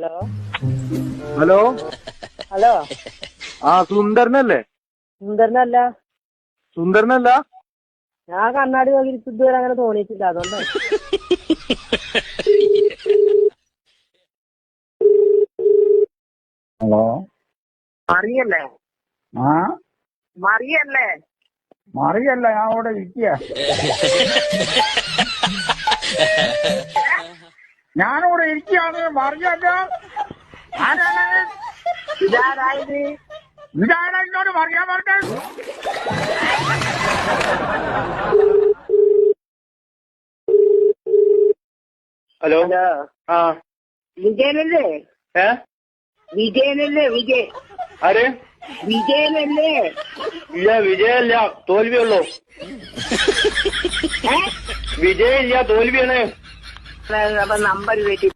Hello hello hello ആ സുന്ദരനല്ലേ? സുന്ദരനല്ല. സുന്ദരനല്ല? ഞാൻ കണ്ണാടി നോക്കി ഇതുവരെ അങ്ങനെ തോന്നിയിട്ടില്ല, അതുകൊണ്ടാണ്. ഹലോ മറിയല്ലേ? ആ മറിയല്ലേ? മറിയല്ല, ഞാൻ ഇവിടെ ഇരിക്കുക. ഞാനിവിടെ ഇരിക്കുകയാണ്. മറിയല്ല. ആരാണ്? ഇതാരായത്? ഇതാണ് എന്നോട് മറിയാൻ പറഞ്ഞത്. ഹലോ ഹലോ ആ വിജയനല്ലേ? ഏ വിജയനല്ലേ? വിജയ് ആര്? വിജയനല്ലേ? ഇല്ല, വിജയല്ല, തോൽവിയുള്ളൂ. വിജയില്ല, തോൽവിയാണ്. അപ്പൊ നമ്പർ വെട്ടി